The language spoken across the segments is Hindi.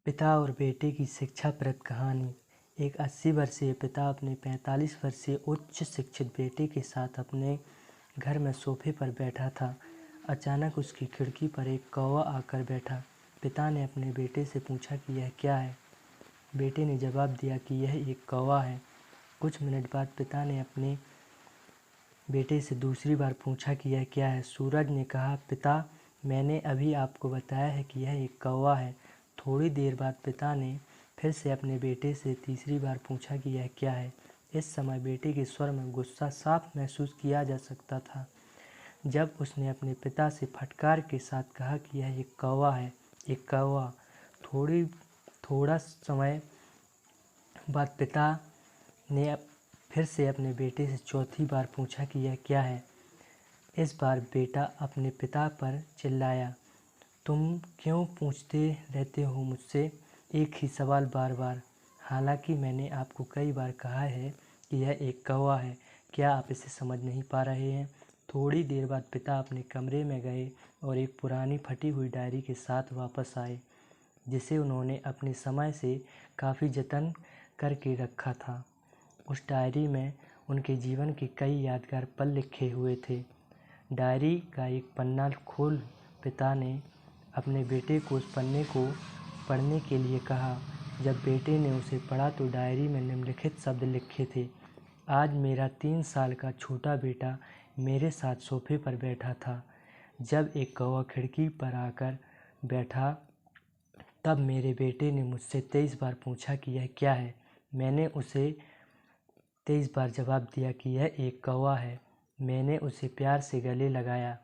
पिता और बेटे की शिक्षाप्रद कहानी। एक 80 वर्षीय पिता अपने 45 वर्षीय उच्च शिक्षित बेटे के साथ अपने घर में सोफे पर बैठा था। अचानक उसकी खिड़की पर एक कौवा आकर बैठा। पिता ने अपने बेटे से पूछा कि यह क्या है। बेटे ने जवाब दिया कि यह एक कौवा है। कुछ मिनट बाद पिता ने अपने बेटे से दूसरी बार पूछा कि यह क्या है। सूरज ने कहा, पिता, मैंने अभी आपको बताया है कि यह एक कौवा है। थोड़ी देर बाद पिता ने फिर से अपने बेटे से तीसरी बार पूछा कि यह क्या है। इस समय बेटे के स्वर में गुस्सा साफ महसूस किया जा सकता था। जब उसने अपने पिता से फटकार के साथ कहा कि यह एक कौवा है, एक कौवा। थोड़ा समय बाद पिता ने फिर से अपने बेटे से चौथी बार पूछा कि यह क्या है। इस बार बेटा अपने पिता पर चिल्लाया, तुम क्यों पूछते रहते हो मुझसे एक ही सवाल बार बार? हालांकि मैंने आपको कई बार कहा है कि यह एक कौवा है, क्या आप इसे समझ नहीं पा रहे हैं? थोड़ी देर बाद पिता अपने कमरे में गए और एक पुरानी फटी हुई डायरी के साथ वापस आए, जिसे उन्होंने अपने समय से काफ़ी जतन करके रखा था। उस डायरी में उनके जीवन के कई यादगार पल लिखे हुए थे। डायरी का एक पन्ना खोल पिता ने अपने बेटे को उस पन्ने को पढ़ने के लिए कहा। जब बेटे ने उसे पढ़ा तो डायरी में निम्नलिखित शब्द लिखे थे, आज मेरा 3 साल का छोटा बेटा मेरे साथ सोफे पर बैठा था। जब एक कौवा खिड़की पर आकर बैठा तब मेरे बेटे ने मुझसे 23 बार पूछा कि यह क्या है। मैंने उसे 23 बार जवाब दिया कि यह एक कौवा है। मैंने उसे प्यार से गले लगाया।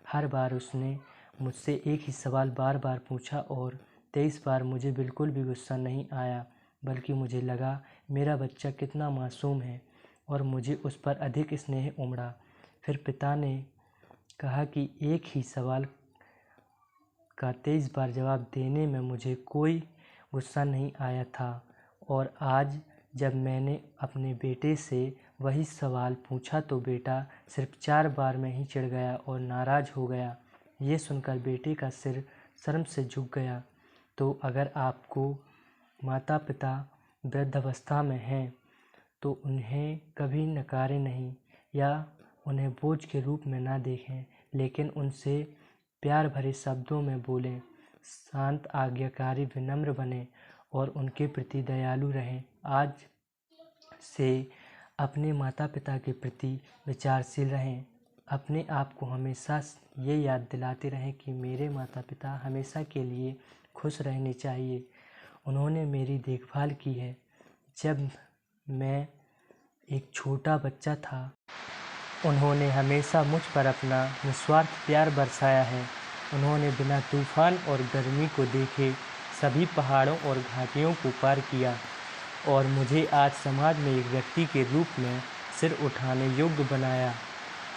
हर बार उसने मुझसे एक ही सवाल बार बार पूछा और 23 बार मुझे बिल्कुल भी गुस्सा नहीं आया, बल्कि मुझे लगा मेरा बच्चा कितना मासूम है और मुझे उस पर अधिक स्नेह उमड़ा। फिर पिता ने कहा कि एक ही सवाल का 23 बार जवाब देने में मुझे कोई गुस्सा नहीं आया था, और आज जब मैंने अपने बेटे से वही सवाल पूछा तो बेटा सिर्फ 4 बार में ही चिढ़ गया और नाराज़ हो गया। ये सुनकर बेटे का सिर शर्म से झुक गया। तो अगर आपको माता पिता वृद्धावस्था में हैं तो उन्हें कभी नकारें नहीं या उन्हें बोझ के रूप में ना देखें, लेकिन उनसे प्यार भरे शब्दों में बोलें, शांत, आज्ञाकारी, विनम्र बनें और उनके प्रति दयालु रहें। आज से अपने माता पिता के प्रति विचारशील रहें। अपने आप को हमेशा ये याद दिलाते रहें कि मेरे माता पिता हमेशा के लिए खुश रहने चाहिए। उन्होंने मेरी देखभाल की है जब मैं एक छोटा बच्चा था। उन्होंने हमेशा मुझ पर अपना निस्वार्थ प्यार बरसाया है। उन्होंने बिना तूफान और गर्मी को देखे सभी पहाड़ों और घाटियों को पार किया और मुझे आज समाज में एक व्यक्ति के रूप में सिर उठाने योग्य बनाया।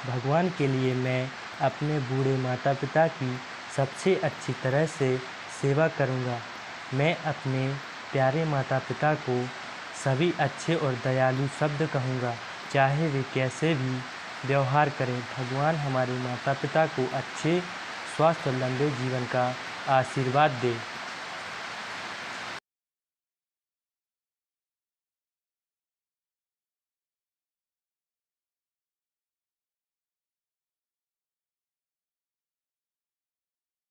भगवान के लिए मैं अपने बूढ़े माता पिता की सबसे अच्छी तरह से सेवा करूंगा। मैं अपने प्यारे माता पिता को सभी अच्छे और दयालु शब्द कहूँगा, चाहे वे कैसे भी व्यवहार करें। भगवान हमारे माता पिता को अच्छे स्वास्थ्य और लंबे जीवन का आशीर्वाद दे।